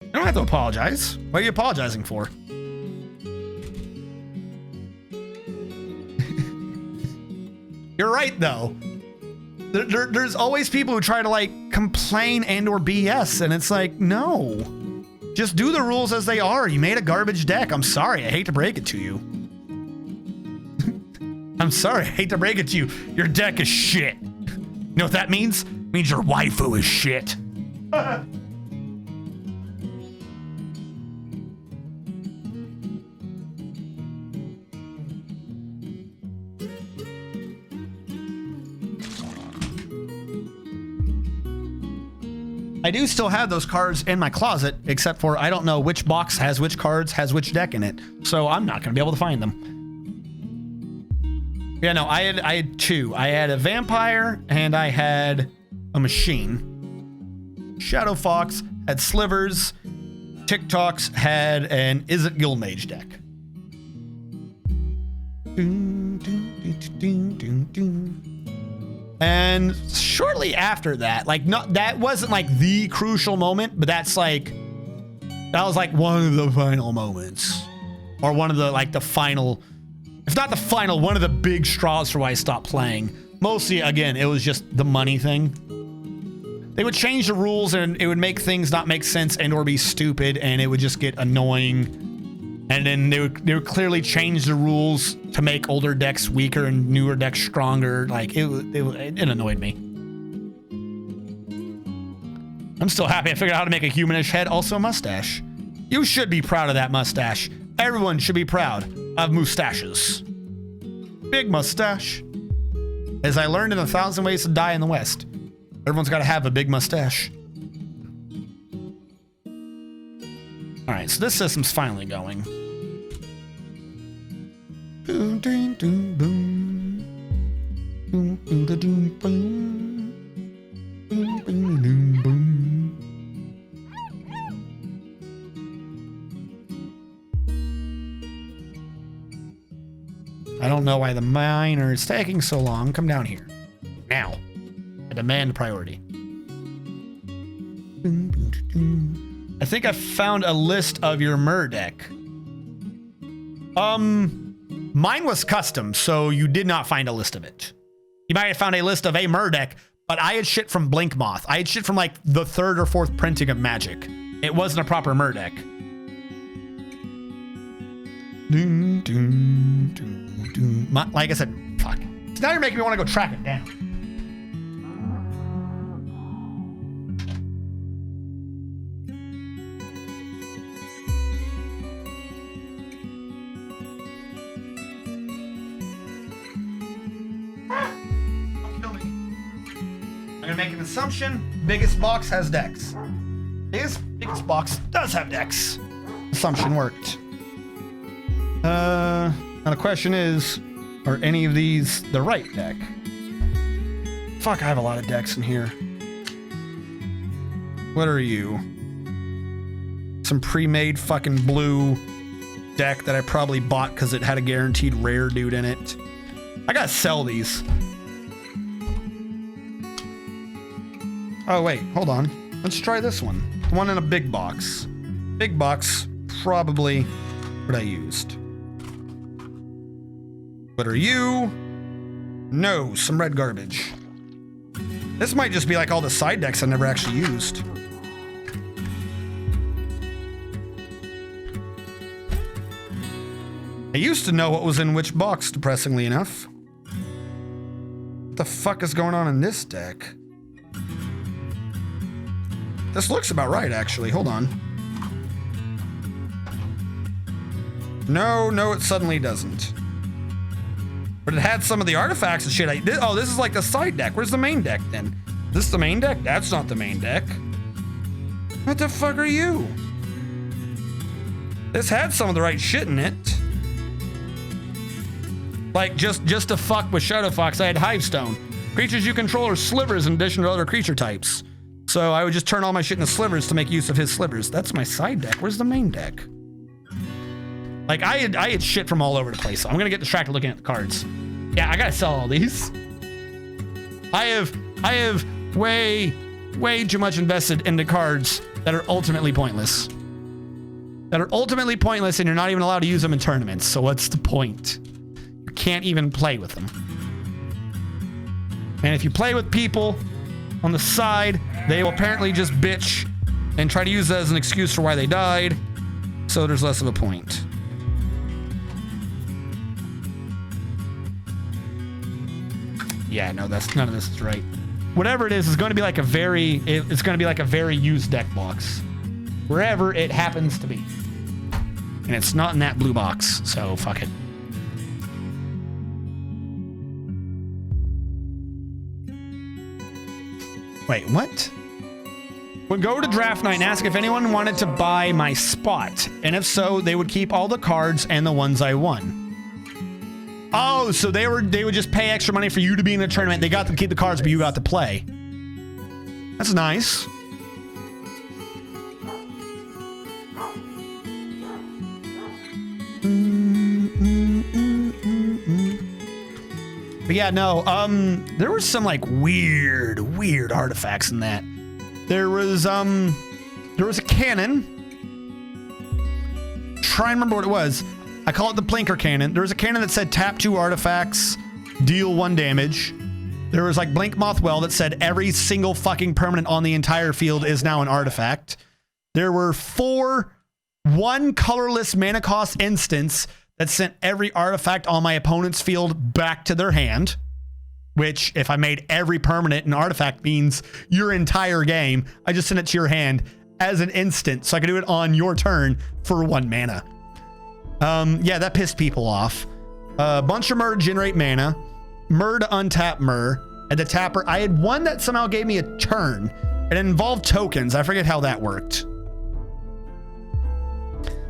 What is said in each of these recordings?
You don't have to apologize. What are you apologizing for? You're right, though. There's always people who try to like complain and or BS, and it's like, no. Just do the rules as they are. You made a garbage deck. I'm sorry. I hate to break it to you. I'm sorry. I hate to break it to you. Your deck is shit. You know what that means? It means your waifu is shit. I do still have those cards in my closet, except for I don't know which box has which cards, has which deck in it. So I'm not going to be able to find them. Yeah, no, I had two. I had a vampire and I had a machine. Shadow Fox had slivers. TikToks had an Is It Guildmage deck. And shortly after that, like, that wasn't like the crucial moment, but that was like one of the final moments, or one of the like the final, if not the final, one of the big straws for why I stopped playing. Mostly, again, it was just the money thing. They would change the rules and it would make things not make sense and or be stupid, and it would just get annoying. And then they would clearly change the rules to make older decks weaker and newer decks stronger. Like, it annoyed me. I'm still happy I figured out how to make a humanish head, also a mustache. You should be proud of that mustache. Everyone should be proud of mustaches. Big mustache. As I learned in 1,000 Ways to Die in the West, everyone's got to have a big mustache. All right, so this system's finally going. Boom, boom, boom, boom. Boom, boom, boom, boom. Boom, boom, boom, boom. I don't know why the miner is taking so long. Come down here. Now. I demand priority. I think I found a list of your Mer deck. Mine was custom, so you did not find a list of it. You might have found a list of a Mer deck, but I had shit from Blink Moth. I had shit from like the 3rd or 4th printing of Magic. It wasn't a proper Mer deck. Like I said, fuck. So now you're making me want to go track it down. Make an assumption. Biggest box has decks. Biggest box does have decks. Assumption worked. Now the question is, are any of these the right deck? Fuck, I have a lot of decks in here. What are you? Some pre-made fucking blue deck that I probably bought because it had a guaranteed rare dude in it. I gotta sell these. Oh, wait, hold on. Let's try this one. The one in a big box. Big box, probably what I used. What are you? No, some red garbage. This might just be like all the side decks I never actually used. I used to know what was in which box, depressingly enough. What the fuck is going on in this deck? This looks about right, actually. Hold on. No, it suddenly doesn't. But it had some of the artifacts and shit. Oh, this is like the side deck. Where's the main deck, then? This is the main deck? That's not the main deck. What the fuck are you? This had some of the right shit in it. Like, just to fuck with Shadow Fox, I had Hivestone. Creatures you control are slivers in addition to other creature types. So I would just turn all my shit into slivers to make use of his slivers. That's my side deck. Where's the main deck? Like, I had shit from all over the place. So I'm gonna get distracted looking at the cards. Yeah, I gotta sell all these. I have way too much invested in the cards that are ultimately pointless. That are ultimately pointless, and you're not even allowed to use them in tournaments. So what's the point? You can't even play with them. And if you play with people on the side, they will apparently just bitch and try to use that as an excuse for why they died. So there's less of a point. Yeah, no, that's none of this is right. Whatever it is going to be like a very, it's going to be like a very used deck box. Wherever it happens to be. And it's not in that blue box, so fuck it. Wait, what? Would go to draft night and ask if anyone wanted to buy my spot. And if so, they would keep all the cards and the ones I won. Oh, so they would just pay extra money for you to be in the tournament. They got to keep the cards, but you got to play. That's nice. But yeah, no, there was some like weird artifacts in that. There was a cannon. Try and remember what it was. I call it the Plinker cannon. There was a cannon that said tap 2 artifacts, deal 1 damage. There was like Blink Mothwell that said every single fucking permanent on the entire field is now an artifact. There were 4 1 colorless mana cost instants that sent every artifact on my opponent's field back to their hand, which if I made every permanent an artifact means your entire game. I just sent it to your hand as an instant so I could do it on your turn for 1 mana. Yeah, that pissed people off. A bunch of Myr to generate mana, Myr to untap Myr, and the tapper. I had one that somehow gave me a turn. It involved tokens. I forget how that worked.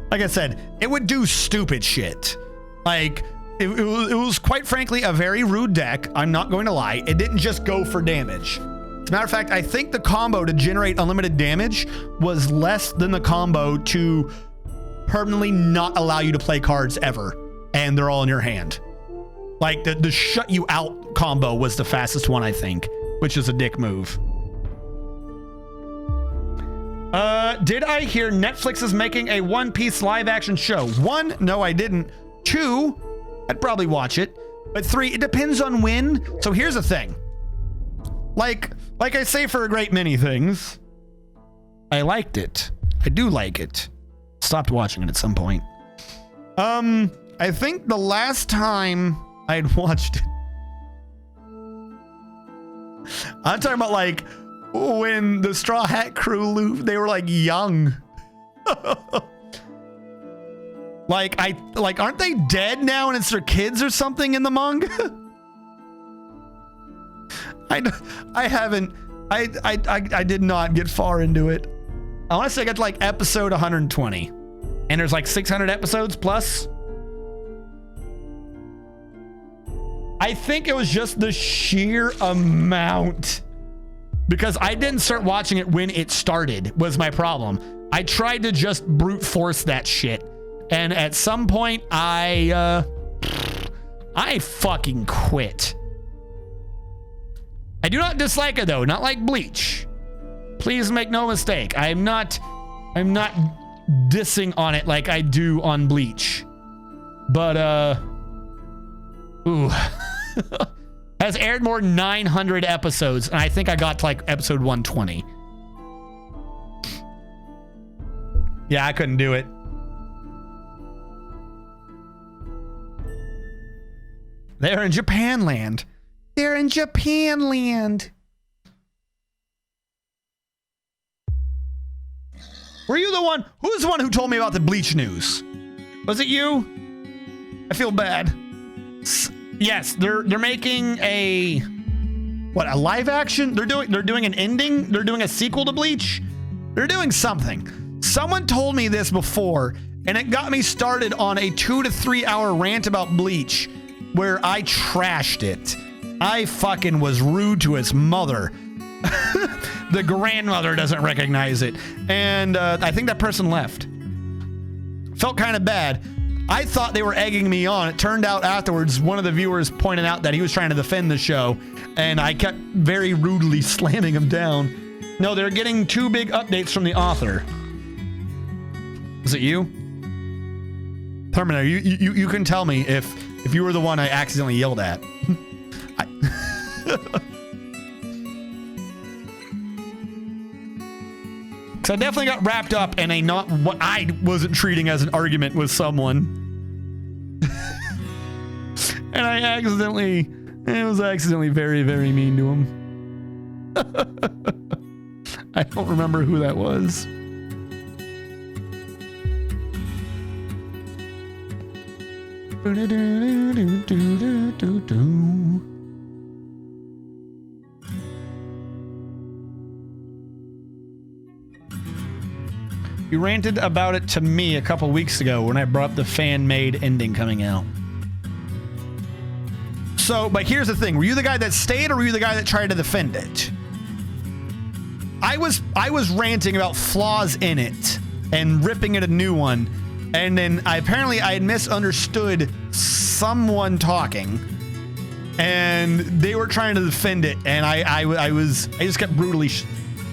Like I said, it would do stupid shit. Like, it was quite frankly a very rude deck. I'm not going to lie. It didn't just go for damage. As a matter of fact, I think the combo to generate unlimited damage was less than the combo to permanently not allow you to play cards ever. And they're all in your hand. Like, the shut you out combo was the fastest one, I think, which is a dick move. Did I hear Netflix is making a One Piece live action show? 1, no, I didn't. 2, I'd probably watch it. But 3, it depends on when. So here's the thing. Like I say for a great many things, I liked it. I do like it. Stopped watching it at some point. I think the last time I'd watched it, I'm talking about like when the Straw Hat Crew, they were like young. Aren't they dead now and it's their kids or something in the manga? I did not get far into it. I want to say I got to like episode 120 and there's like 600 episodes plus. I think it was just the sheer amount, because I didn't start watching it when it started was my problem. I tried to just brute force that shit. And at some point I fucking quit. I do not dislike it though, not like Bleach. Please make no mistake. I'm not dissing on it like I do on Bleach. But ooh. Has aired more than 900 episodes, and I think I got to like episode 120. Yeah, I couldn't do it. They're in Japan land. They're in Japan land. Were you the one? Who was the one who told me about the Bleach news? Was it you? I feel bad. Yes, they're making a live action? They're doing an ending? They're doing a sequel to Bleach? They're doing something. Someone told me this before, and it got me started on a 2 to 3 hour rant about Bleach where I trashed it. I fucking was rude to its mother. The grandmother doesn't recognize it. And I think that person left. Felt kind of bad. I thought they were egging me on. It turned out afterwards, one of the viewers pointed out that he was trying to defend the show, and I kept very rudely slamming him down. No, they're getting 2 big updates from the author. Is it you? Terminator, you can tell me if you were the one I accidentally yelled at. So I definitely got wrapped up in a not what I wasn't treating as an argument with someone. And I was accidentally very, very mean to him. I don't remember who that was. You ranted about it to me a couple weeks ago when I brought up the fan-made ending coming out. So, but here's the thing. Were you the guy that stayed or were you the guy that tried to defend it? I was ranting about flaws in it and ripping it a new one. And then I had misunderstood someone talking and they were trying to defend it. And I just kept brutally,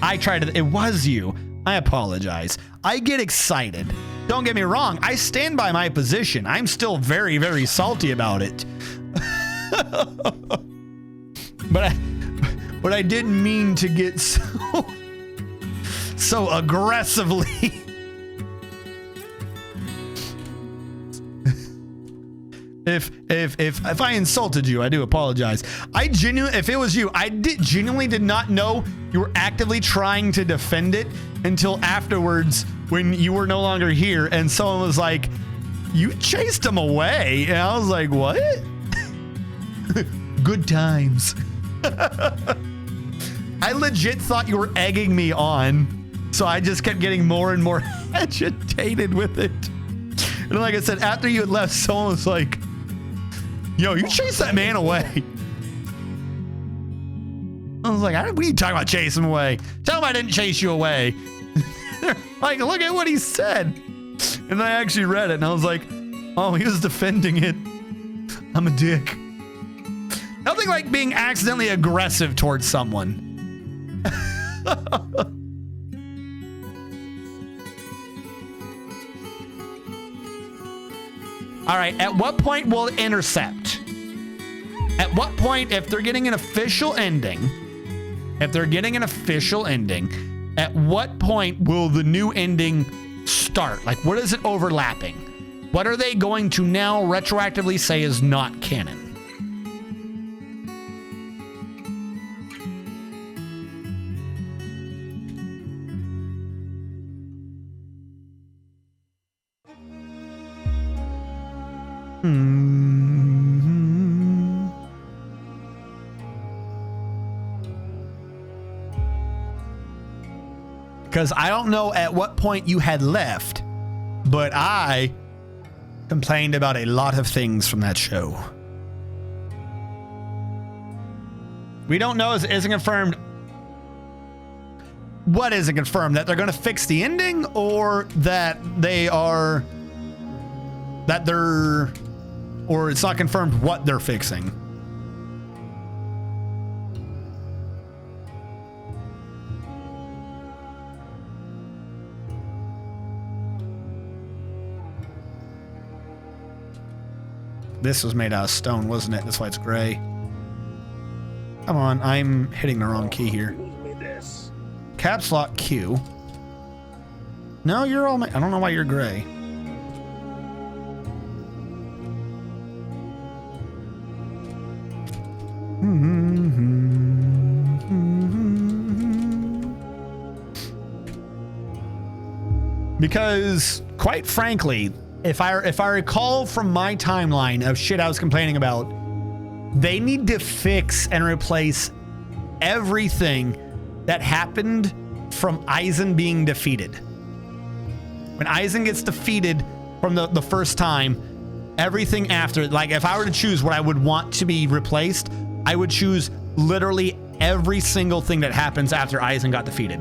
it was you. I apologize. I get excited. Don't get me wrong. I stand by my position. I'm still very, very salty about it. But I didn't mean to get so aggressively. If I insulted you, I do apologize. If it was you, I genuinely did not know you were actively trying to defend it until afterwards when you were no longer here and someone was like, you chased him away. And I was like, what? Good times. I legit thought you were egging me on. So I just kept getting more and more agitated with it. And like I said, after you had left, someone was like, yo, you chased that man away. I was like, what are you talking about chasing him away? Tell him I didn't chase you away. Like, look at what he said. And I actually read it and I was like, oh, he was defending it. I'm a dick. Nothing like being accidentally aggressive towards someone. All right, at what point will it intercept? At what point, if they're getting an official ending, at what point will the new ending start? Like, what is it overlapping? What are they going to now retroactively say is not canon? Because I don't know at what point you had left, but I complained about a lot of things from that show. We don't know, isn't confirmed. What isn't confirmed? That they're going to fix the ending, or that or it's not confirmed what they're fixing. This was made out of stone, wasn't it? That's why it's gray. Come on, I'm hitting the wrong key here. Caps lock Q. No, you're all I don't know why you're gray. Because, quite frankly, if I recall from my timeline of shit I was complaining about, they need to fix and replace everything that happened from Aizen being defeated. When Aizen gets defeated from the first time, everything after, like if I were to choose what I would want to be replaced, I would choose literally every single thing that happens after Aizen got defeated.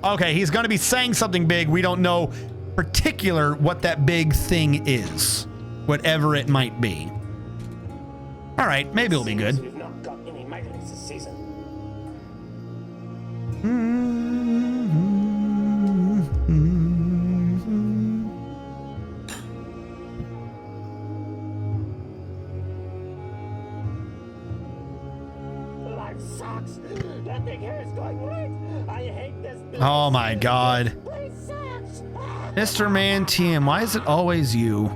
Okay, he's going to be saying something big. We don't know particular what that big thing is, whatever it might be. All right, maybe it'll be good. We've not got any Oh my god. Mr. Man TM, why is it always you?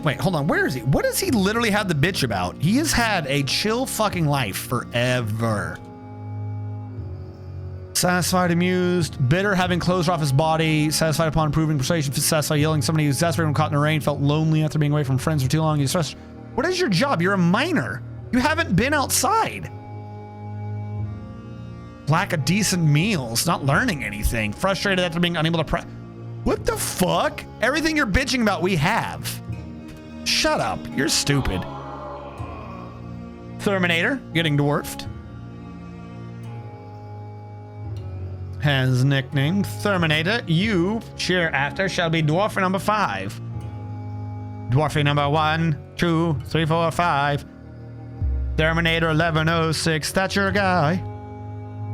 Wait, hold on. Where is he? What does he literally have the bitch about? He has had a chill fucking life forever. Satisfied, amused, bitter, having clothes off his body, satisfied upon improving persuasion, satisfied yelling, somebody who's exasperated when caught in the rain, felt lonely after being away from friends for too long. He's stressed. What is your job? You're a miner. You haven't been outside. Lack of decent meals, not learning anything. Frustrated after being unable to what the fuck? Everything you're bitching about, we have. Shut up. You're stupid. Terminator, getting dwarfed. Has nickname Terminator. You, cheer after, shall be dwarf number 5. Dwarfy number 1, 2, 3, 4, 5. Terminator 1106, that's your guy.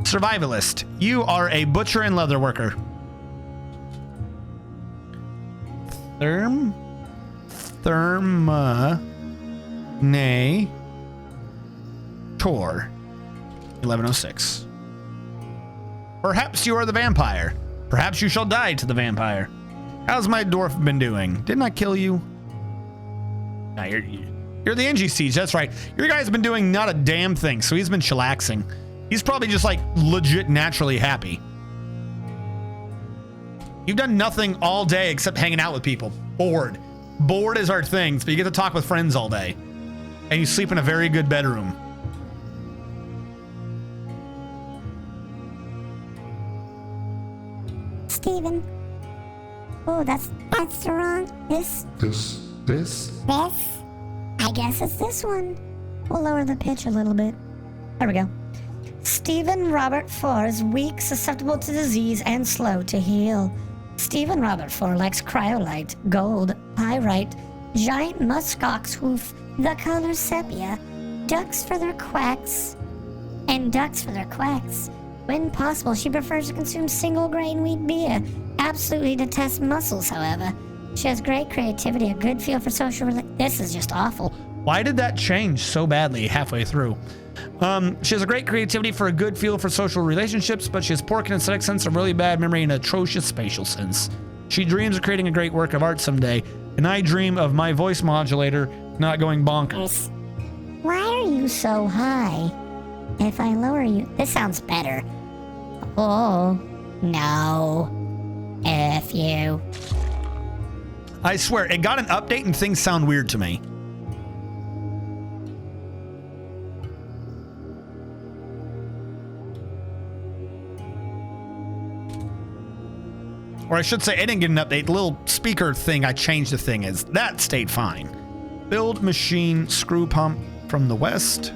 Survivalist, you are a butcher and leather worker. Nay. Tor 1106. Perhaps you are the vampire. Perhaps you shall die to the vampire. How's my dwarf been doing? Didn't I kill you? No, you're the NG Siege, that's right. Your guy's been doing not a damn thing, so he's been chillaxing. He's probably just like legit naturally happy. You've done nothing all day except hanging out with people. Bored. Bored is our thing, but you get to talk with friends all day. And you sleep in a very good bedroom. Steven. Oh, that's the wrong. This. I guess it's this one. We'll lower the pitch a little bit. There we go. Stephen Robert 4 is weak, susceptible to disease, and slow to heal. Stephen Robert 4 likes cryolite, gold, pyrite, giant muskox hoof, the color sepia, ducks for their quacks, and ducks for their quacks. When possible, she prefers to consume single grain wheat beer. Absolutely detests mussels, however. She has great creativity, a good feel for social This is just awful. Why did that change so badly halfway through? She has a great creativity for a good feel for social relationships, but she has poor kinesthetic sense, a really bad memory, and atrocious spatial sense. She dreams of creating a great work of art someday, and I dream of my voice modulator not going bonkers. Why are you so high? If I lower you... This sounds better. Oh, no. F you. I swear, it got an update and things sound weird to me. Or I should say, it didn't get an update. The little speaker thing, I changed the thing is that stayed fine. Build machine screw pump from the west.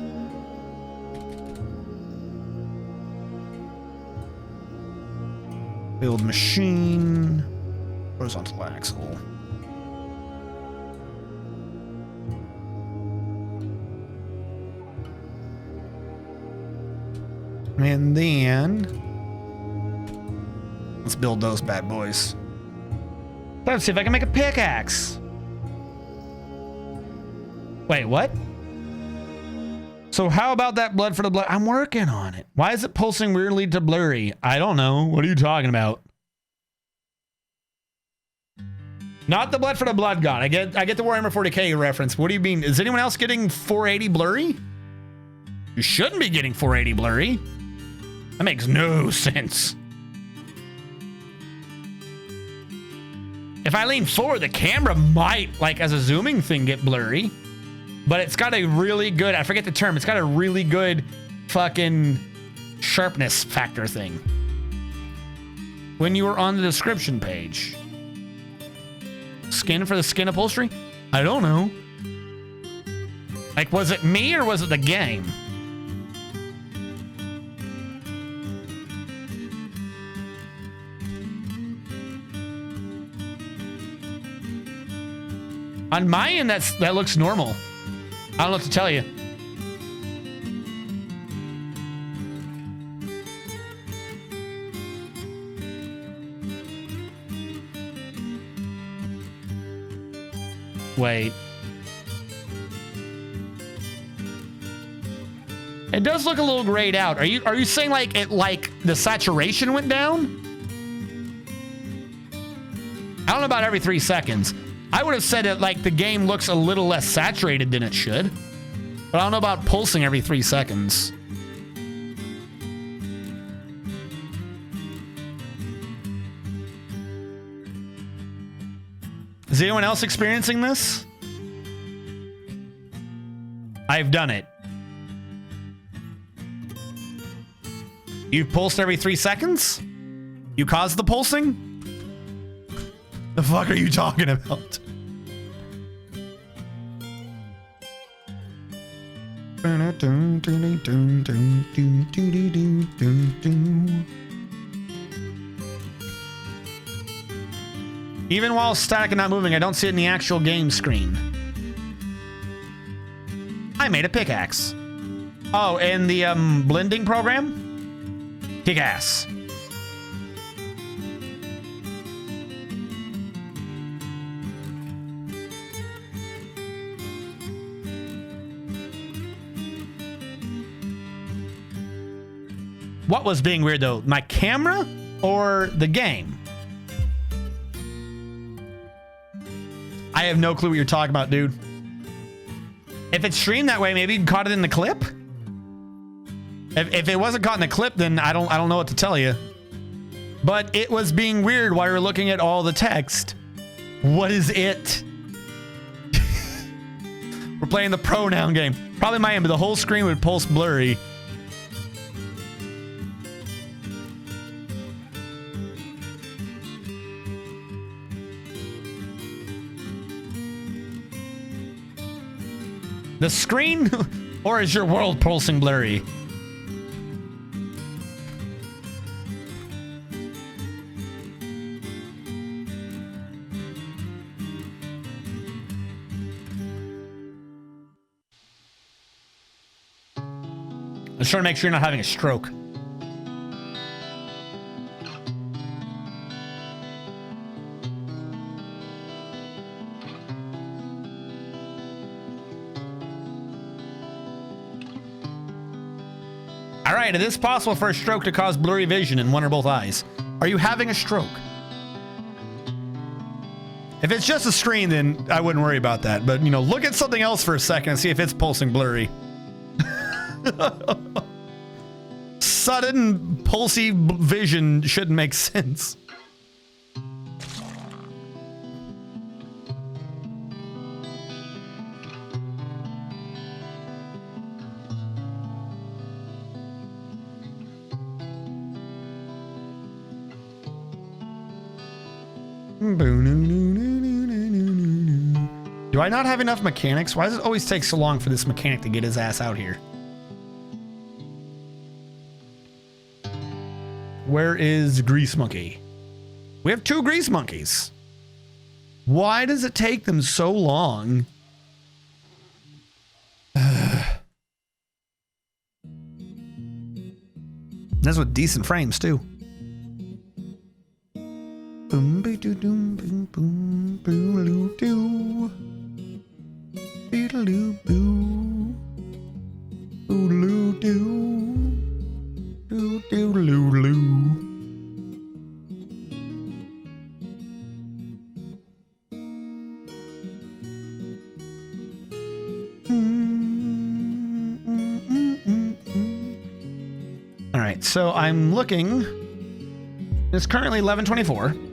Build machine horizontal axle. And then let's build those bad boys. Let's see if I can make a pickaxe. Wait, what? So how about that blood for the blood? I'm working on it. Why is it pulsing weirdly to blurry? I don't know. What are you talking about? Not the blood for the blood god. I get the Warhammer 40k reference. What do you mean? Is anyone else getting 480 blurry? You shouldn't be getting 480 blurry. That makes no sense. If I lean forward, the camera might, like as a zooming thing, get blurry. But it's got a really good, I forget the term, it's got a really good fucking sharpness factor thing. When you were on the description page. Skin for the skin upholstery? I don't know. Like, was it me or was it the game? On my end, that looks normal. I don't know what to tell you. Wait. It does look a little grayed out. Are you saying like the saturation went down? I don't know about every 3 seconds. I would have said that like the game looks a little less saturated than it should. But I don't know about pulsing every 3 seconds. Is anyone else experiencing this? I've done it. You've pulsed every 3 seconds? You caused the pulsing? The fuck are you talking about? Even while static and not moving, I don't see it in the actual game screen. I made a pickaxe. Oh, and the blending program? Kick ass. What was being weird though? My camera or the game? I have no clue what you're talking about, dude. If it's streamed that way, maybe you caught it in the clip? If it wasn't caught in the clip, then I don't know what to tell you. But it was being weird while you're looking at all the text. What is it? We're playing the pronoun game. Probably my end, but the whole screen would pulse blurry. The screen, or is your world pulsing blurry? Let's try to make sure you're not having a stroke. All right, it is possible for a stroke to cause blurry vision in one or both eyes. Are you having a stroke? If it's just a screen, then I wouldn't worry about that. But, you know, look at something else for a second and see if it's pulsing blurry. Sudden pulsy vision shouldn't make sense. Do I not have enough mechanics? Why does it always take so long for this mechanic to get his ass out here? Where is Grease Monkey? We have 2 Grease Monkeys. Why does it take them so long? That's with decent frames too. Boom be doo doom boom boom boo loo doo. Beedaloo boo. Oodaloo doo. Doo doo loo loo. All right, so I'm looking. It's currently 11:24.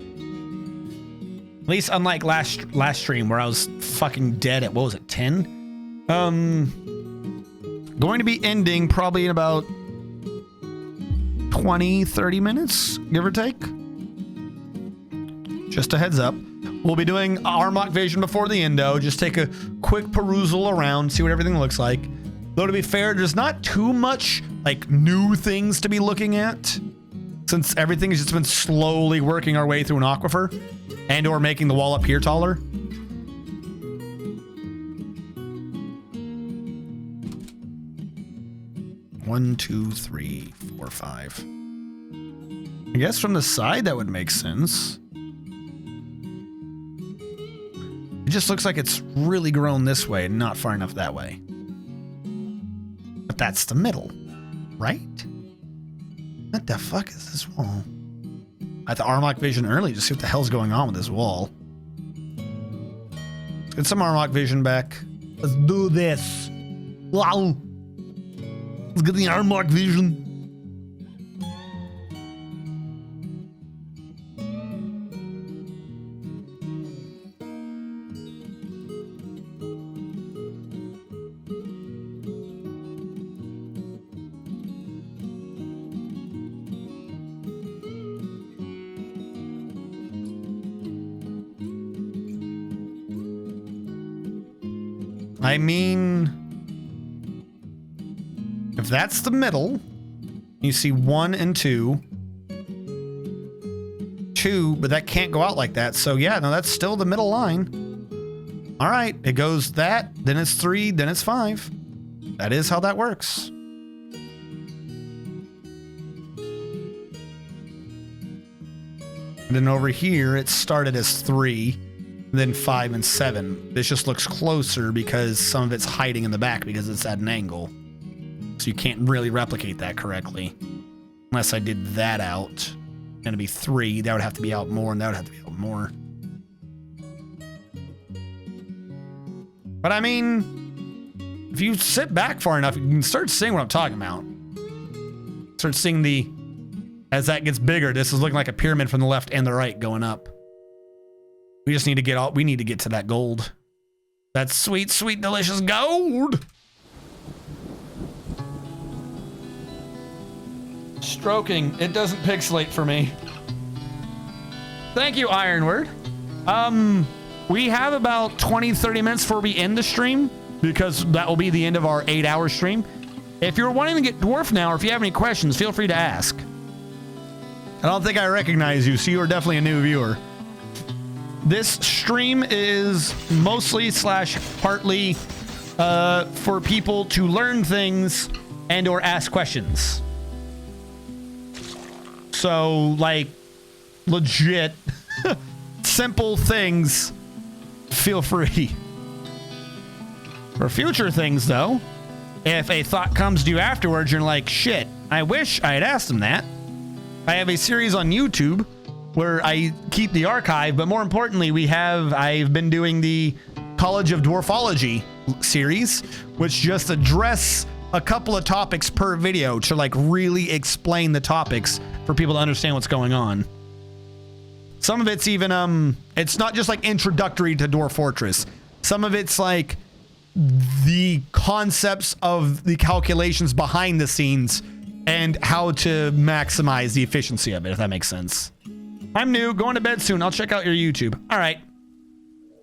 At least unlike last stream where I was fucking dead at, what was it, 10? Going to be ending probably in about 20, 30 minutes, give or take. Just a heads up. We'll be doing Armlock Vision before the endo. Just take a quick perusal around, see what everything looks like. Though to be fair, there's not too much like new things to be looking at, since everything has just been slowly working our way through an aquifer and or making the wall up here taller. One, two, three, four, 5. I guess from the side that would make sense. It just looks like it's really grown this way and not far enough that way. But that's the middle, right? What the fuck is this wall? I had to armlock vision early to see what the hell's going on with this wall. Let's get some armlock vision back. Let's do this. Wow. Let's get the armlock vision. I mean, if that's the middle, you see 1 and 2, but that can't go out like that. So yeah, no, that's still the middle line. All right, it goes that, then it's 3, then it's 5. That is how that works. And then over here, it started as 3. Then 5 and 7. This just looks closer because some of it's hiding in the back because it's at an angle. So you can't really replicate that correctly. Unless I did that out. Gonna be 3. That would have to be out more, and that would have to be out more. But I mean, if you sit back far enough, you can start seeing what I'm talking about. Start seeing the, as that gets bigger, this is looking like a pyramid from the left and the right going up. We just need to get all, we need to get to that gold. That sweet, sweet, delicious gold. Stroking, it doesn't pixelate for me. Thank you, Ironward. We have about 20-30 minutes before we end the stream, because that will be the end of our 8-hour stream. If you're wanting to get Dwarf now, or if you have any questions, feel free to ask. I don't think I recognize you, so you are definitely a new viewer. This stream is mostly / partly for people to learn things and or ask questions. So, like, legit, simple things, feel free. For future things, though, if a thought comes to you afterwards, you're like, shit, I wish I had asked them that. I have a series on YouTube where I keep the archive, but more importantly, I've been doing the College of Dwarfology series, which just address a couple of topics per video to like really explain the topics for people to understand what's going on. Some of it's even, it's not just like introductory to Dwarf Fortress. Some of it's like the concepts of the calculations behind the scenes and how to maximize the efficiency of it, if that makes sense. I'm new, going to bed soon. I'll check out your YouTube. All right.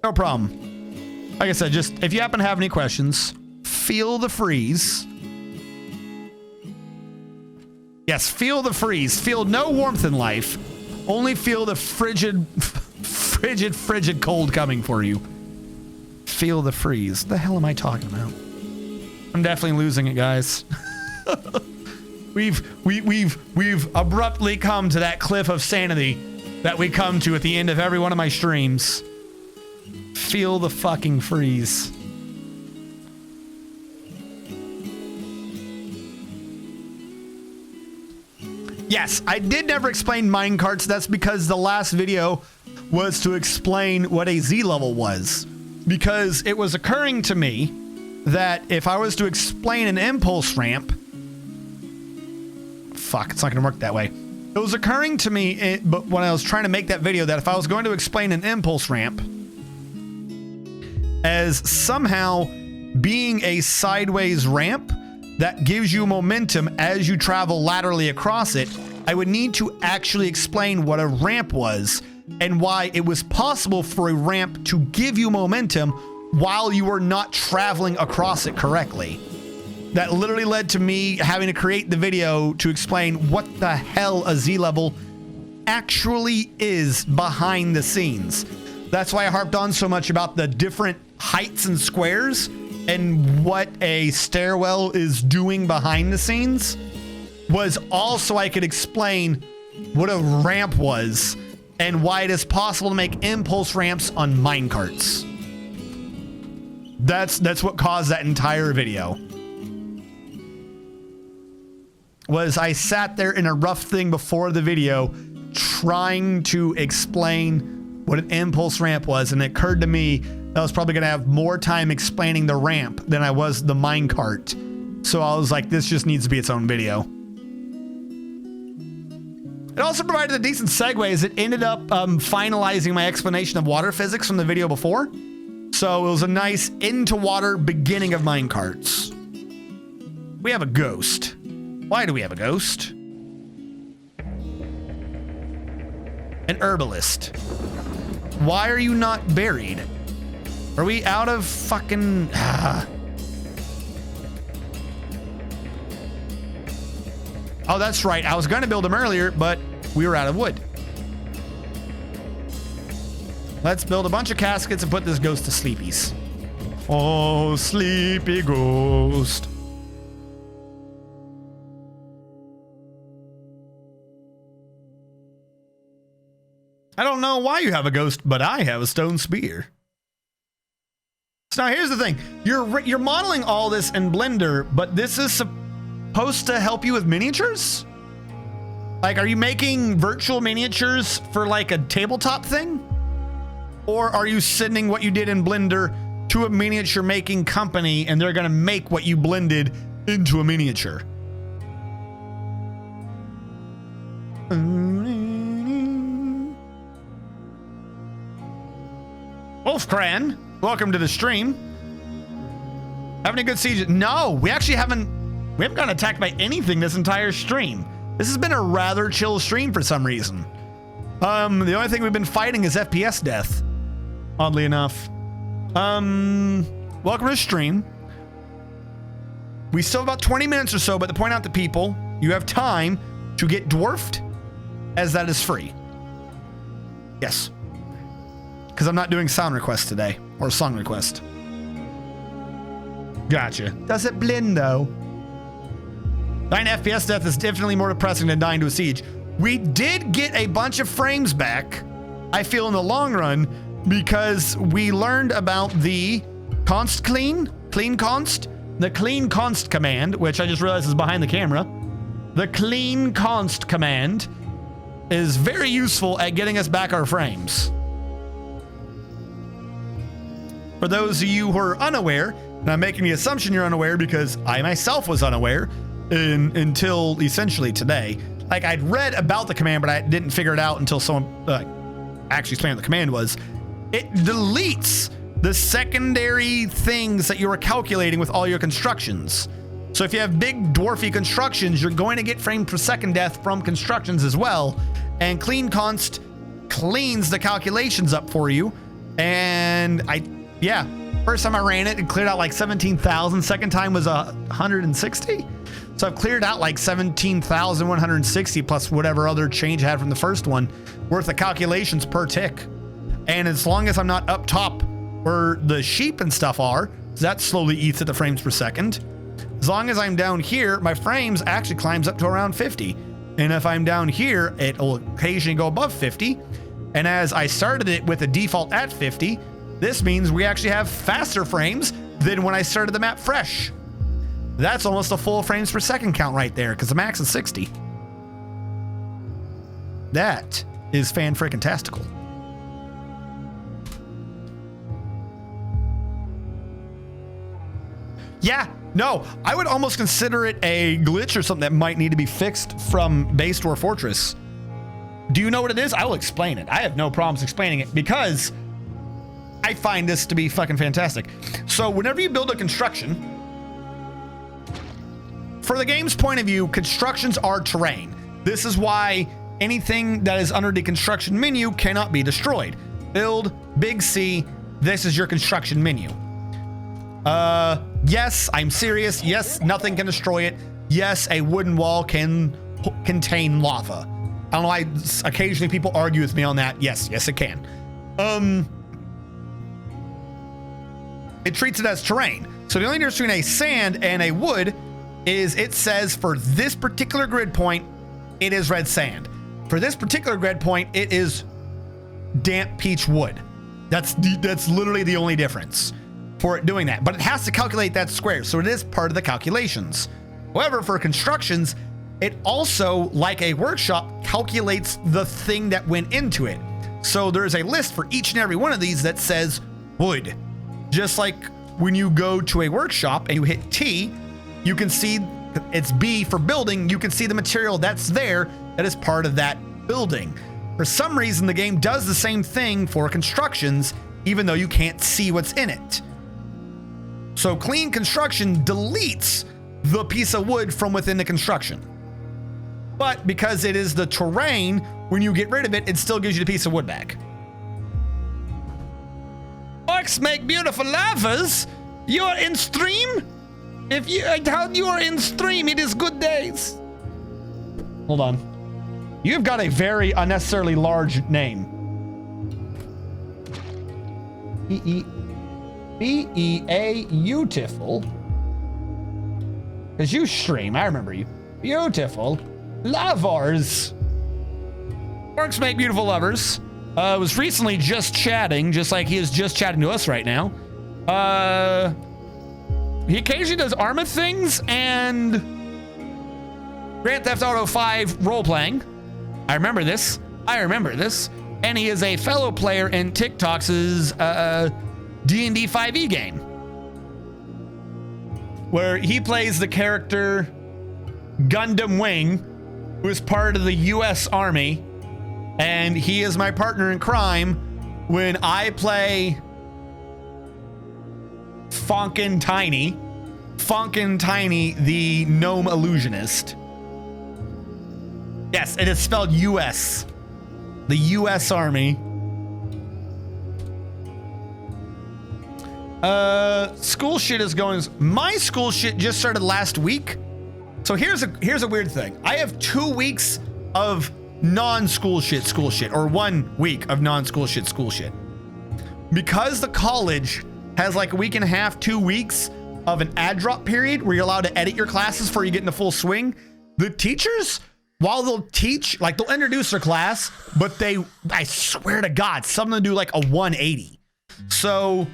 No problem. Like I said, just if you happen to have any questions, feel the freeze. Yes, feel the freeze. Feel no warmth in life. Only feel the frigid cold coming for you. Feel the freeze. The hell am I talking about? I'm definitely losing it, guys. We've abruptly come to that cliff of sanity that we come to at the end of every one of my streams. Feel the fucking freeze. Yes, I did never explain minecarts. That's because the last video was to explain what a Z level was. Because it was occurring to me that if I was to explain an impulse ramp, fuck, it's not gonna work that way. It was occurring to me, but when I was trying to make that video, that if I was going to explain an impulse ramp as somehow being a sideways ramp that gives you momentum as you travel laterally across it, I would need to actually explain what a ramp was and why it was possible for a ramp to give you momentum while you were not traveling across it correctly. That literally led to me having to create the video to explain what the hell a Z level actually is behind the scenes. That's why I harped on so much about the different heights and squares and what a stairwell is doing behind the scenes, was also I could explain what a ramp was and why it is possible to make impulse ramps on minecarts. That's what caused that entire video. Was I sat there in a rough thing before the video trying to explain what an impulse ramp was, and it occurred to me that I was probably going to have more time explaining the ramp than I was the minecart. So I was like, this just needs to be its own video. It also provided a decent segue as it ended up finalizing my explanation of water physics from the video before. So it was a nice into water beginning of minecarts. We have a ghost. Why do we have a ghost? An herbalist. Why are you not buried? Are we out of fucking... Oh, that's right. I was going to build them earlier, but we were out of wood. Let's build a bunch of caskets and put this ghost to sleepies. Oh, sleepy ghost. I don't know why you have a ghost, but I have a stone spear. So now here's the thing. You're modeling all this in Blender, but this is supposed to help you with miniatures? Like, are you making virtual miniatures for like a tabletop thing? Or are you sending what you did in Blender to a miniature making company and they're gonna make what you blended into a miniature? Wolfcran, welcome to the stream. Having a good siege? No, we haven't gotten attacked by anything this entire stream. This has been a rather chill stream for some reason. The only thing we've been fighting is FPS death, oddly enough. Welcome to the stream. We still have about 20 minutes or so, but to point out to people, you have time to get dwarfed, as that is free. Yes. Because I'm not doing sound requests today, or song request. Gotcha. Does it blend though? Dying to FPS death is definitely more depressing than dying to a siege. We did get a bunch of frames back, I feel, in the long run, because we learned about the const clean const, the clean const command, which I just realized is behind the camera. The clean const command is very useful at getting us back our frames. For those of you who are unaware, and I'm making the assumption you're unaware because I myself was unaware until essentially today. Like, I'd read about the command, but I didn't figure it out until someone actually explained what the command was. It deletes the secondary things that you were calculating with all your constructions. So if you have big dwarfy constructions, you're going to get frame per second death from constructions as well. And clean const cleans the calculations up for you. And first time I ran it, it cleared out like 17,000. Second time was 160. So I've cleared out like 17,160 plus whatever other change I had from the first one worth of calculations per tick. And as long as I'm not up top where the sheep and stuff are, that slowly eats at the frames per second. As long as I'm down here, my frames actually climbs up to around 50. And if I'm down here, it will occasionally go above 50. And as I started it with a default at 50, this means we actually have faster frames than when I started the map fresh. That's almost a full frames per second count right there, because the max is 60. That is fan-frickin-tastical. Yeah, no, I would almost consider it a glitch or something that might need to be fixed from Base Dwarf Fortress. Do you know what it is? I will explain it. I have no problems explaining it because I find this to be fucking fantastic. So whenever you build a construction, for the game's point of view, constructions are terrain. This is why anything that is under the construction menu cannot be destroyed. Build, big C, this is your construction menu. Yes, I'm serious. Yes, nothing can destroy it. Yes, a wooden wall can contain lava. I don't know why occasionally people argue with me on that. Yes, it can. It treats it as terrain. So the only difference between a sand and a wood is it says for this particular grid point, it is red sand. For this particular grid point, it is damp peach wood. That's literally the only difference. for it doing that, but it has to calculate that square, so it is part of the calculations. However, for constructions, it also, like a workshop, calculates the thing that went into it. So there's a list for each and every one of these that says wood. Just like when you go to a workshop and you hit T, you can see it's B for building. You can see the material that's there that is part of that building. For some reason, the game does the same thing for constructions, even though you can't see what's in it. So clean construction deletes the piece of wood from within the construction. But because it is the terrain, when you get rid of it, it still gives you the piece of wood back. Orcs make beautiful lavas. You're in stream? If you are in stream, it is good days. Hold on. You've got a very unnecessarily large name. B-E-A Beautiful. Because you stream, I remember you. Beautiful. Lovers. Orcs make beautiful lovers. Was recently just chatting, just like he is just chatting to us right now. He occasionally does Arma things and Grand Theft Auto 5 role-playing. I remember this. And he is a fellow player in TikTok's D&D 5e game, where he plays the character Gundam Wing, who is part of the U.S. Army, and he is my partner in crime when I play Funkin' Tiny, the gnome illusionist. Yes, it is spelled U.S. The U.S. Army. School shit is going. My school shit just started last week. So here's a weird thing. I have 2 weeks of non-school shit, or 1 week of non-school shit. Because the college has like a week and a half, 2 weeks of an ad drop period where you're allowed to edit your classes before you get into full swing. The teachers, while they'll teach, like they'll introduce their class, but I swear to God, some of them do like a 180. So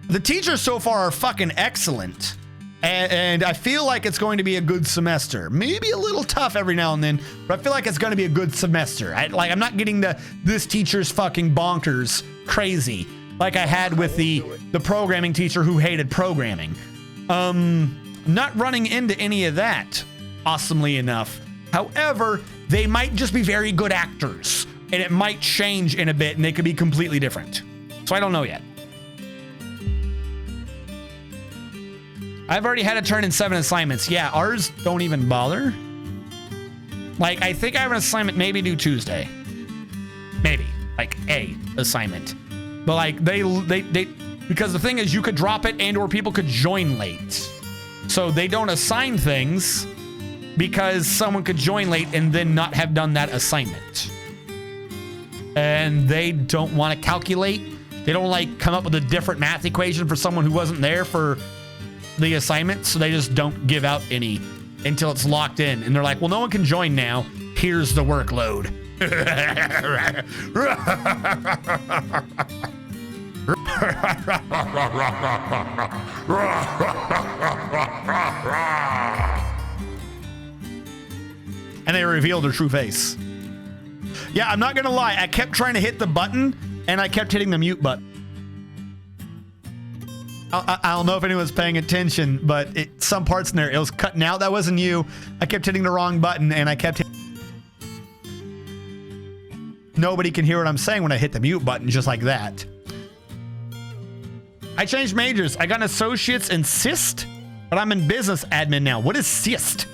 the teachers so far are fucking excellent. And I feel like it's going to be a good semester. Maybe a little tough every now and then, but I feel like it's going to be a good semester. I'm not getting this teacher's fucking bonkers crazy like I had with the programming teacher who hated programming. Not running into any of that, awesomely enough. However, they might just be very good actors, and it might change in a bit, and they could be completely different. So I don't know yet. I've already had to turn in 7 assignments. Yeah, ours don't even bother. Like, I think I have an assignment maybe due Tuesday. Maybe. Like, a assignment. But, like, they because the thing is, you could drop it and or people could join late. So they don't assign things because someone could join late and then not have done that assignment. And they don't want to calculate. They don't, like, come up with a different math equation for someone who wasn't there for the assignment, so they just don't give out any until it's locked in. And they're like, well, no one can join now. Here's the workload. And they revealed their true face. Yeah, I'm not gonna lie. I kept trying to hit the button, and I kept hitting the mute button. I don't know if anyone's paying attention, but some parts in there, it was cutting out. That wasn't you. I kept hitting the wrong button, and I kept hitting. Nobody can hear what I'm saying when I hit the mute button, just like that. I changed majors. I got an associate's in SIST, but I'm in business admin now. What is SIST?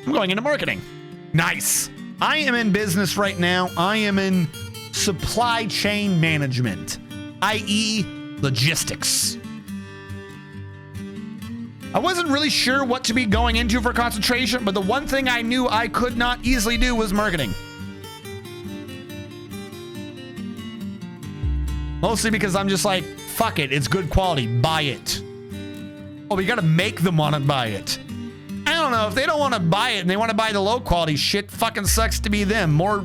I'm going into marketing. Nice. I am in business right now. I am in supply chain management, i.e. logistics. I wasn't really sure what to be going into for concentration, but the one thing I knew I could not easily do was marketing. Mostly because I'm just like, fuck it, it's good quality, buy it. Oh, we gotta make them want to buy it. I don't know, if they don't want to buy it and they want to buy the low quality shit, fucking sucks to be them. More,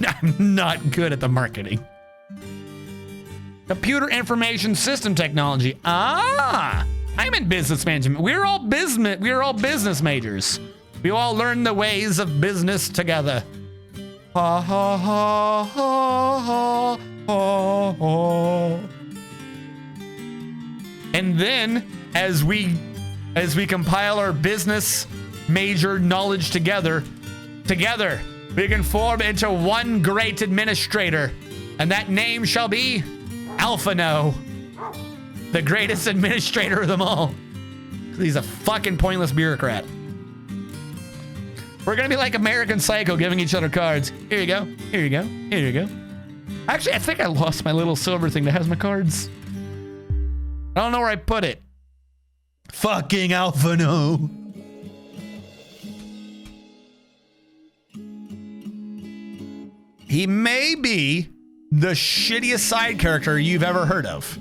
I'm not good at the marketing. Computer information system technology. Ah, I'm in business management. We're all business majors. We all learn the ways of business together. Ha ha ha ha ha ha ha. And then as we compile our business major knowledge together we can form into one great administrator, and that name shall be Alphano, the greatest administrator of them all. He's a fucking pointless bureaucrat. We're gonna be like American Psycho, giving each other cards. Here you go, here you go, here you go. Actually, I think I lost my little silver thing that has my cards. I don't know where I put it. Fucking Alphano. He may be the shittiest side character you've ever heard of,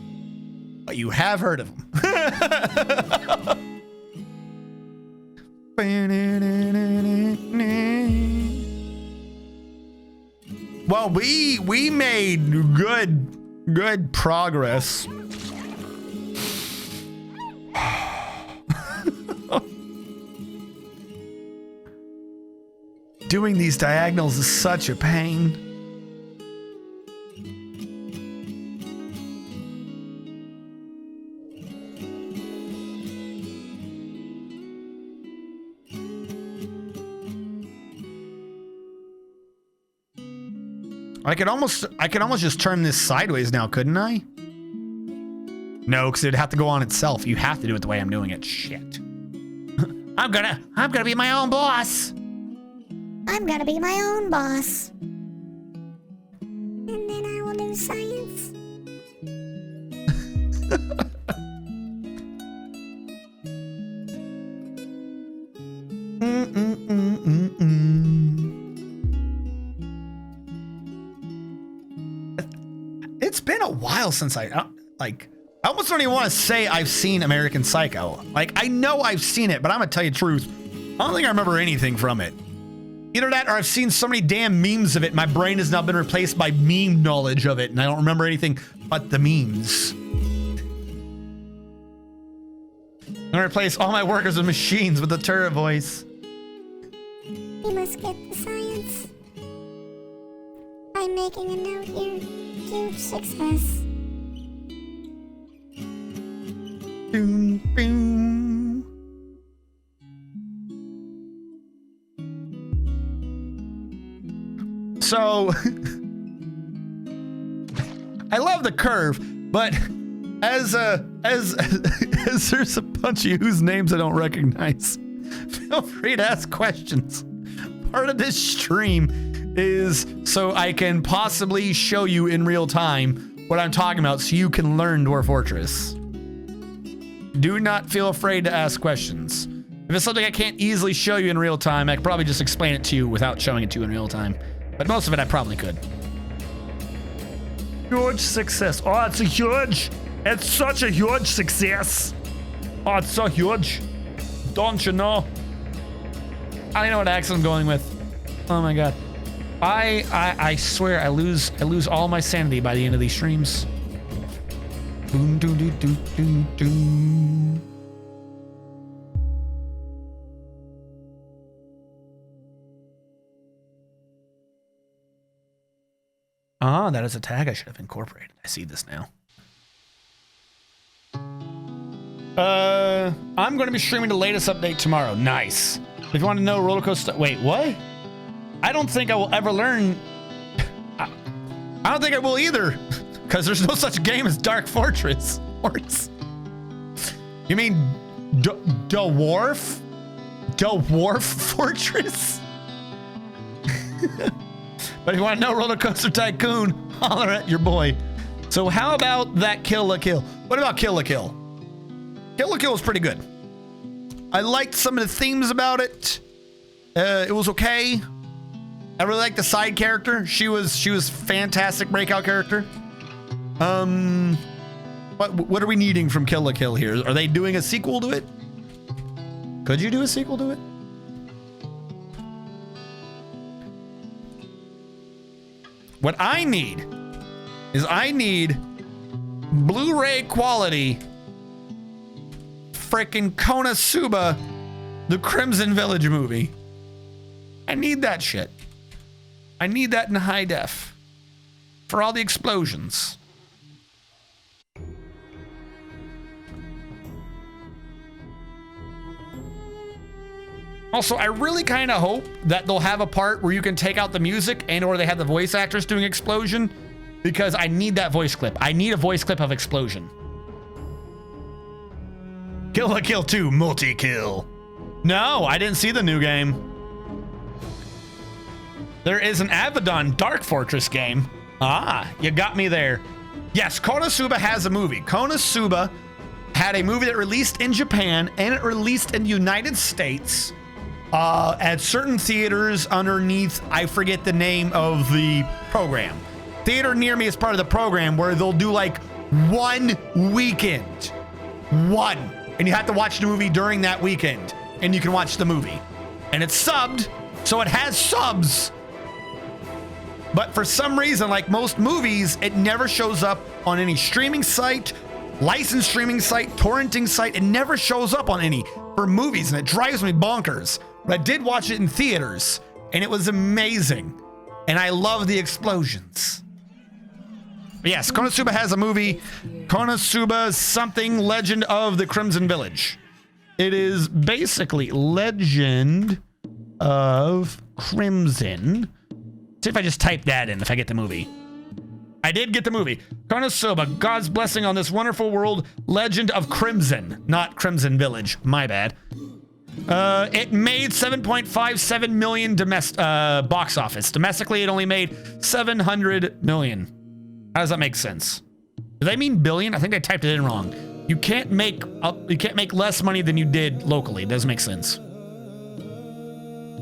but you have heard of him. Well, we made good progress. Doing these diagonals is such a pain. I could almost just turn this sideways now, couldn't I? No, because it'd have to go on itself. You have to do it the way I'm doing it. Shit. I'm gonna be my own boss. I'm gonna be my own boss. And then I will do science. It's been a while since I almost don't even want to say I've seen American Psycho. Like, I know I've seen it, but I'm gonna tell you the truth. I don't think I remember anything from it. Either that or I've seen so many damn memes of it, my brain has now been replaced by meme knowledge of it, and I don't remember anything but the memes. I'm gonna replace all my workers with machines with the turret voice. We must get the science. I'm making a note here. Huge success. Boom, boom. So, I love the curve, but as there's a bunch of you whose names I don't recognize, feel free to ask questions. Part of this stream is so I can possibly show you in real time what I'm talking about so you can learn Dwarf Fortress. Do not feel afraid to ask questions. If it's something I can't easily show you in real time, I could probably just explain it to you without showing it to you in real time. But most of it I probably could. Huge success. Oh, it's such a huge success. Oh, it's so huge. Don't you know? I don't know what accent I'm going with. Oh my god. I swear I lose all my sanity by the end of these streams. Boom doo doo doo doo doo. Ah, that is a tag I should have incorporated. I see this now. I'm going to be streaming the latest update tomorrow. Nice. If you want to know roller coaster... Wait, what? I don't think I will ever learn... I don't think I will either. Because there's no such game as Dark Fortress. You mean... Dwarf? Dwarf Fortress? But if you want to know Roller Coaster Tycoon, holler at your boy. So how about that Kill la Kill? What about Kill la Kill? Kill la Kill was pretty good. I liked some of the themes about it. It was okay. I really liked the side character. She was fantastic breakout character. What are we needing from Kill la Kill here? Are they doing a sequel to it? Could you do a sequel to it? What I need is Blu-ray quality freaking Konosuba, the Crimson Village movie. I need that shit. I need that in high def for all the explosions. Also, I really kind of hope that they'll have a part where you can take out the music and or they have the voice actors doing explosion, because I need that voice clip. I need a voice clip of explosion. Kill la Kill 2 multi-kill. No, I didn't see the new game. There is an Abaddon Dark Fortress game. Ah, you got me there. Yes, Konosuba has a movie. Konosuba had a movie that released in Japan and it released in the United States at certain theaters underneath, I forget the name of the program. Theater near me is part of the program where they'll do like one weekend. One. And you have to watch the movie during that weekend. And you can watch the movie. And it's subbed, so it has subs. But for some reason, like most movies, it never shows up on any streaming site, licensed streaming site, torrenting site. It never shows up on any for movies, and it drives me bonkers. But I did watch it in theaters, and it was amazing. And I love the explosions. But yes, Konosuba has a movie, Konosuba something Legend of the Crimson Village. It is basically Legend of Crimson. See if I just type that in, if I get the movie. I did get the movie. Konosuba, God's blessing on this wonderful world, Legend of Crimson, not Crimson Village. My bad. It made 7.57 million box office. Domestically, it only made 700 million. How does that make sense? Do they mean billion? I think I typed it in wrong. You can't make less money than you did locally. It doesn't make sense.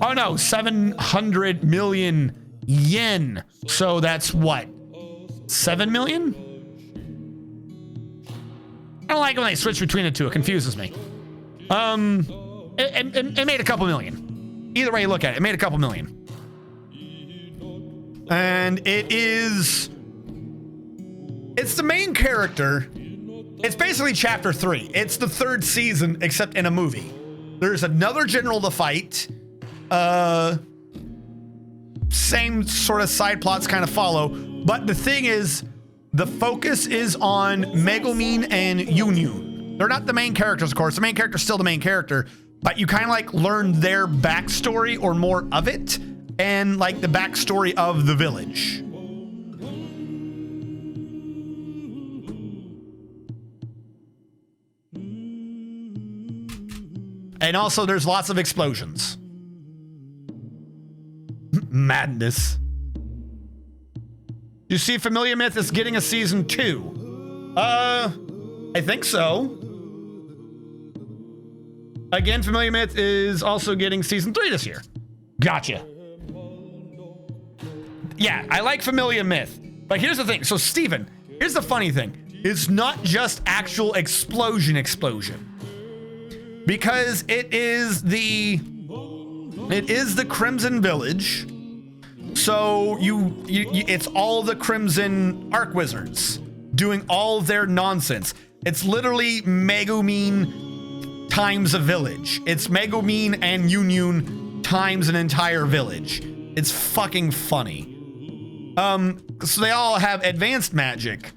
Oh no, 700 million yen. So that's what? 7 million? I don't like when they switch between the two. It confuses me. It made a couple million. Either way you look at it, it made a couple million. And it's the main character. It's basically chapter 3. It's the 3rd season, except in a movie. There's another general to fight. Same sort of side plots kind of follow. But the thing is, the focus is on Megumin and Yunyun. They're not the main characters, of course. The main character's still the main character. But you kind of like learn their backstory or more of it. And like the backstory of the village. And also there's lots of explosions. Madness. You see Familiar Myth is getting a season 2. I think so. Again, Familiar Myth is also getting season 3 this year. Gotcha. Yeah, I like Familiar Myth. But here's the thing. So Steven, here's the funny thing. It's not just actual explosion. Because it is the Crimson Village. So it's all the Crimson Arc Wizards doing all their nonsense. It's literally Megumin times a village. It's Megumin and Yunyun times an entire village. It's fucking funny. So they all have advanced magic.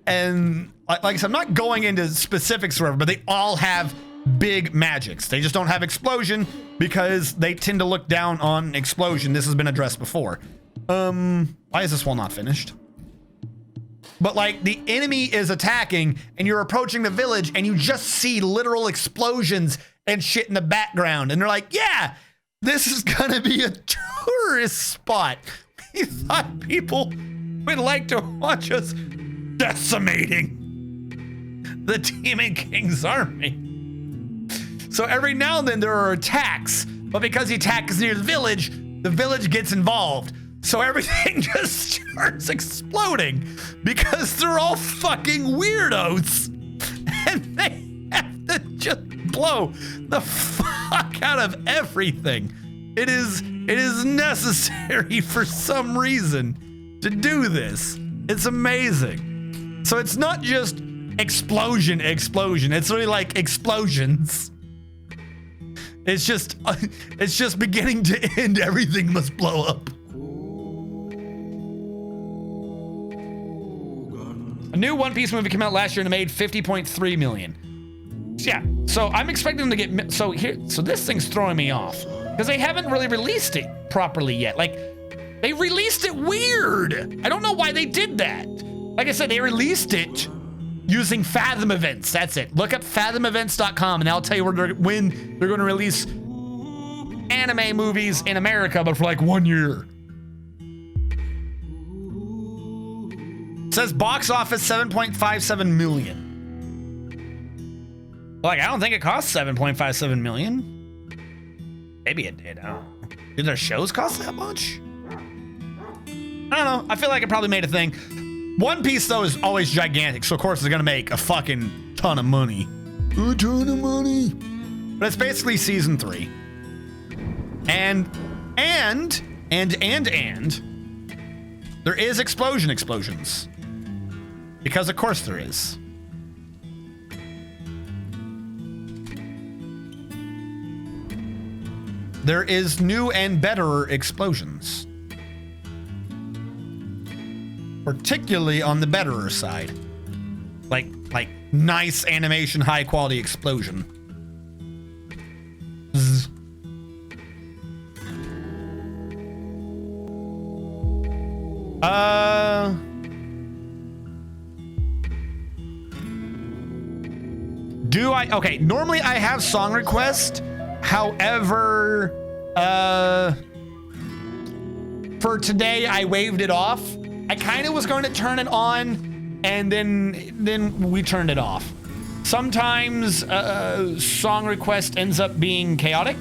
And like I said, I'm not going into specifics or whatever, but they all have big magics. They just don't have explosion because they tend to look down on explosion. This has been addressed before. Why is this wall not finished? But like the enemy is attacking and you're approaching the village and you just see literal explosions and shit in the background. And they're like, yeah, this is gonna be a tourist spot. We thought people would like to watch us decimating the Demon King's army. So every now and then there are attacks, but because the attack is near the village gets involved. So everything just starts exploding because they're all fucking weirdos and they have to just blow the fuck out of everything. It is necessary for some reason to do this. It's amazing. So it's not just explosion. It's really like explosions. It's just beginning to end. Everything must blow up. A new One Piece movie came out last year and it made 50.3 million. Yeah, so I'm expecting them to get, so this thing's throwing me off because they haven't really released it properly yet. Like, they released it weird. I don't know why they did that. Like I said, they released it using Fathom events. That's it. Look up fathomevents.com and that'll tell you when they're going to release anime movies in America, but for like 1 year. It says box office 7.57 million. Like, I don't think it cost 7.57 million. Maybe it did. I don't know. Did their shows cost that much? I don't know. I feel like it probably made a thing. One Piece, though, is always gigantic, so of course it's gonna make a fucking ton of money. A ton of money. But it's basically season 3. And there is explosions. Because of course there is. There is new and better explosions. Particularly on the betterer side. Like nice animation, high quality explosion. Zzz. Okay, normally I have song request. However, for today I waved it off. I kind of was going to turn it on and then we turned it off. Sometimes song request ends up being chaotic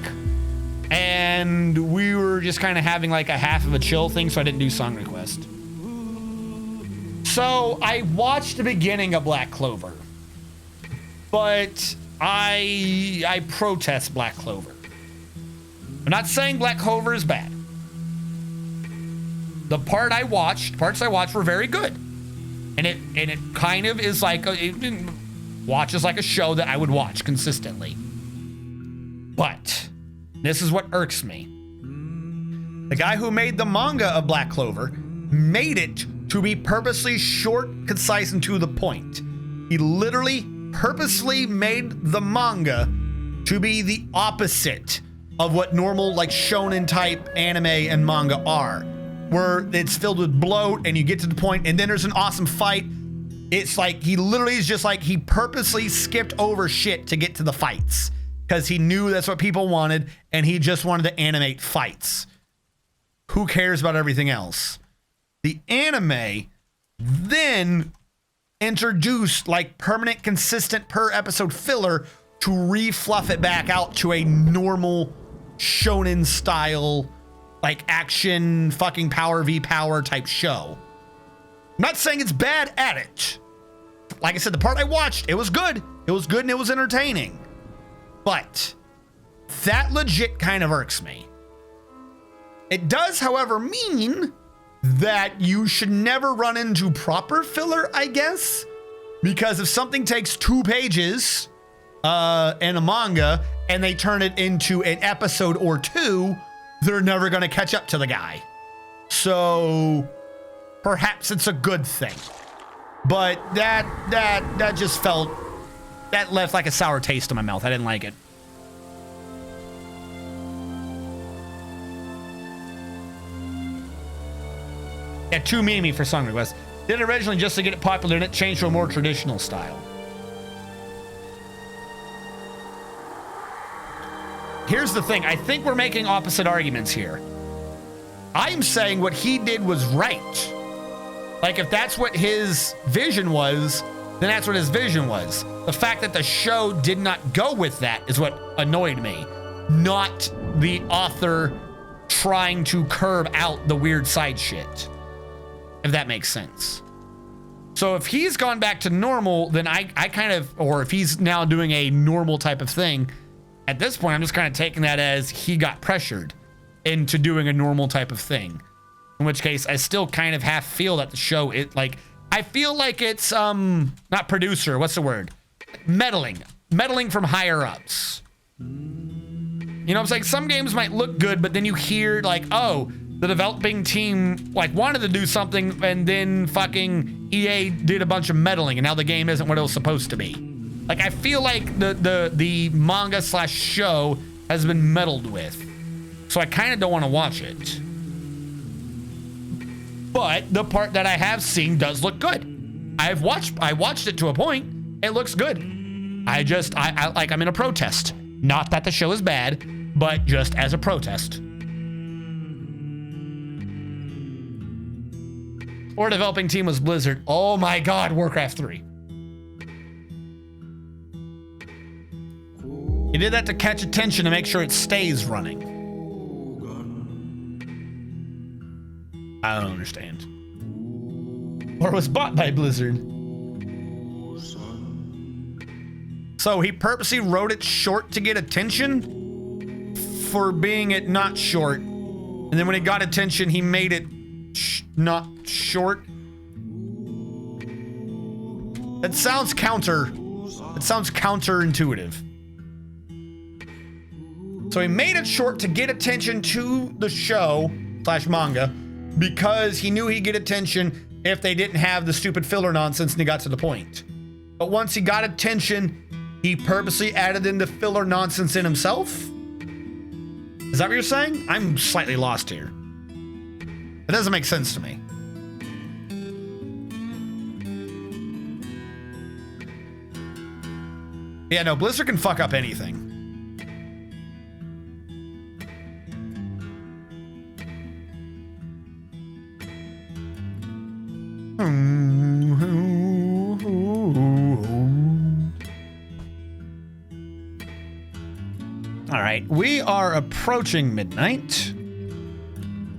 and we were just kind of having like a half of a chill thing, so I didn't do song request. So I watched the beginning of Black Clover, but I protest Black Clover. I'm not saying Black Clover is bad. The parts I watched were very good. And it kind of is like, it watches like a show that I would watch consistently. But this is what irks me. The guy who made the manga of Black Clover made it to be purposely short, concise, and to the point. He literally purposely made the manga to be the opposite of what normal like shonen type anime and manga are, where it's filled with bloat and you get to the point and then there's an awesome fight. It's like he literally is just like he purposely skipped over shit to get to the fights because he knew that's what people wanted and he just wanted to animate fights. Who cares about everything else? The anime then introduced like permanent, consistent per episode filler to refluff it back out to a normal shonen style, like action fucking power v power type show. I'm not saying it's bad at it. Like I said, the part I watched, it was good. It was good and it was entertaining. But that legit kind of irks me. It does, however, mean that you should never run into proper filler, I guess. Because if something takes 2 pages in a manga and they turn it into an episode or 2, they're never going to catch up to the guy. So perhaps it's a good thing. But that just felt, that left like a sour taste in my mouth. I didn't like it. Yeah, too memey for song requests. Did it originally just to get it popular and it changed to a more traditional style. Here's the thing. I think we're making opposite arguments here. I'm saying what he did was right. Like, if that's what his vision was, then that's what his vision was. The fact that the show did not go with that is what annoyed me. Not the author trying to curb out the weird side shit. If that makes sense. So if he's gone back to normal, then I kind of, or if he's now doing a normal type of thing, at this point, I'm just kind of taking that as he got pressured into doing a normal type of thing. In which case, I still kind of half feel that the show, it like, I feel like it's not producer, what's the word? Meddling from higher ups. You know what I'm saying? Some games might look good, but then you hear like, oh, the developing team like wanted to do something and then fucking EA did a bunch of meddling and now the game isn't what it was supposed to be. Like, I feel like the manga slash show has been meddled with. So I kind of don't want to watch it. But the part that I have seen does look good. I watched it to a point. It looks good. I'm in a protest. Not that the show is bad, but just as a protest. Or developing team was Blizzard. Oh my God, Warcraft 3. You did that to catch attention to make sure it stays running. I don't understand. Or was bought by Blizzard. So he purposely wrote it short to get attention for being it not short. And then when it got attention, he made it not short. That sounds counterintuitive. So he made it short to get attention to the show / manga because he knew he'd get attention if they didn't have the stupid filler nonsense and he got to the point. But once he got attention, he purposely added in the filler nonsense in himself? Is that what you're saying? I'm slightly lost here. It doesn't make sense to me. Yeah, no, Blizzard can fuck up anything. All right, we are approaching midnight,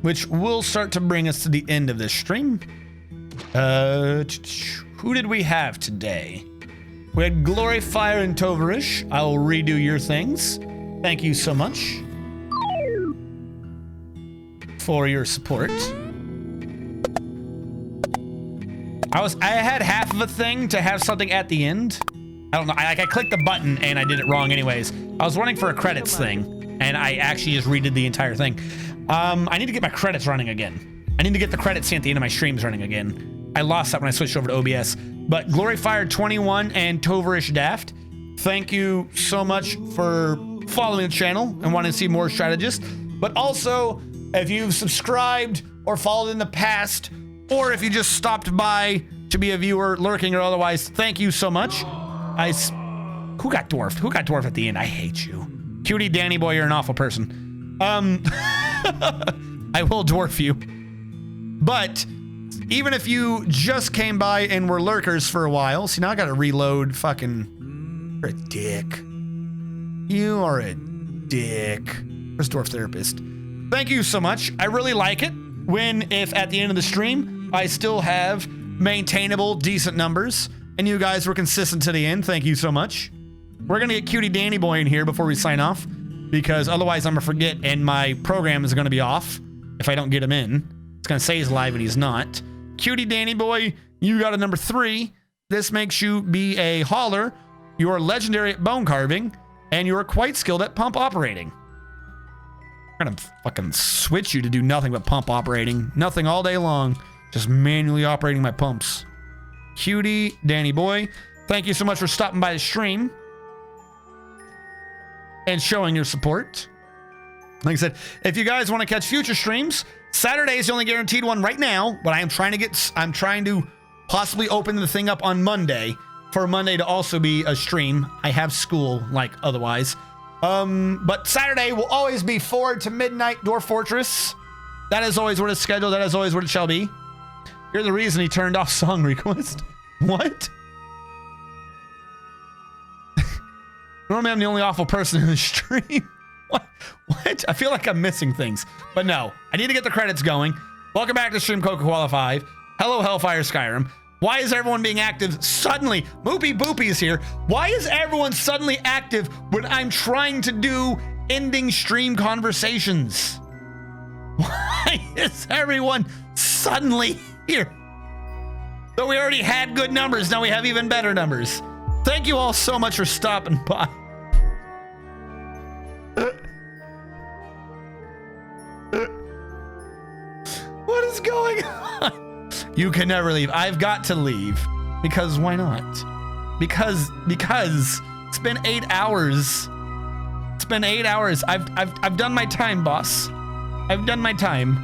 which will start to bring us to the end of this stream. Who did we have today? We had Glory, Fire, and Tovarish. I will redo your things. Thank you so much for your support. I had half of a thing to have something at the end. I don't know. I clicked the button and I did it wrong anyways. I was running for a credits thing and I actually just redid the entire thing. I need to get my credits running again. I need to get the credits at the end of my streams running again. I lost that when I switched over to OBS. But Glory Fire 21 and Tovarish Daft, thank you so much for following the channel and wanting to see more strategists. But also, if you've subscribed or followed in the past, or if you just stopped by to be a viewer, lurking or otherwise, thank you so much. Who got dwarfed? Who got dwarfed at the end? I hate you. Cutie Danny boy, you're an awful person. I will dwarf you. But even if you just came by and were lurkers for a while, see, now I gotta reload fucking... You're a dick. You are a dick. Where's Dwarf Therapist? Thank you so much. I really like it if at the end of the stream, I still have maintainable, decent numbers, and you guys were consistent to the end. Thank you so much. We're gonna get Cutie Danny Boy in here before we sign off, because otherwise I'm gonna forget and my program is gonna be off if I don't get him in. It's gonna say he's live and he's not. Cutie Danny Boy, you got a number 3. This makes you be a hauler. You're legendary at bone carving, and you're quite skilled at pump operating. I'm gonna fucking switch you to do nothing but pump operating. Nothing all day long. Just manually operating my pumps. Cutie Danny Boy, thank you so much for stopping by the stream and showing your support. Like I said, if you guys want to catch future streams, Saturday is the only guaranteed one right now, but I'm trying to possibly open the thing up on Monday for Monday to also be a stream. I have school like otherwise. But Saturday will always be 4 to midnight Dwarf Fortress. That is always what it's scheduled. That is always what it shall be. You're the reason he turned off song request. What? Normally I'm the only awful person in the stream. What? I feel like I'm missing things. But no, I need to get the credits going. Welcome back to Stream Coca-Cola 5. Hello, Hellfire Skyrim. Why is everyone being active suddenly? Boopy Boopy is here. Why is everyone suddenly active when I'm trying to do ending stream conversations? Why is everyone suddenly here? Though we already had good numbers, now we have even better numbers. Thank you all so much for stopping by. What is going on? You can never leave. I've got to leave. Because why not? Because it's been 8 hours. It's been 8 hours. I've done my time, boss. I've done my time.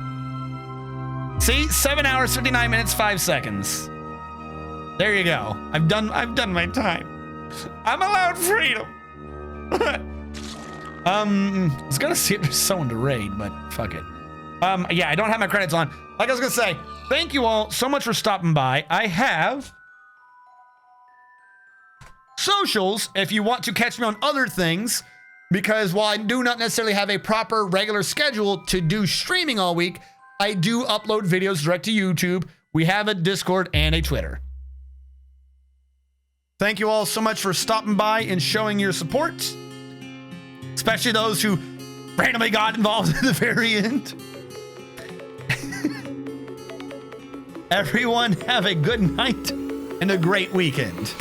See? 7 hours, 59 minutes, 5 seconds. There you go. I've done my time. I'm allowed freedom. I was gonna see if there's someone to raid, but fuck it. Yeah, I don't have my credits on. Like I was gonna say, thank you all so much for stopping by. I have socials if you want to catch me on other things, because while I do not necessarily have a proper regular schedule to do streaming all week, I do upload videos direct to YouTube. We have a Discord and a Twitter. Thank you all so much for stopping by and showing your support, especially those who randomly got involved at the very end. Everyone have a good night and a great weekend.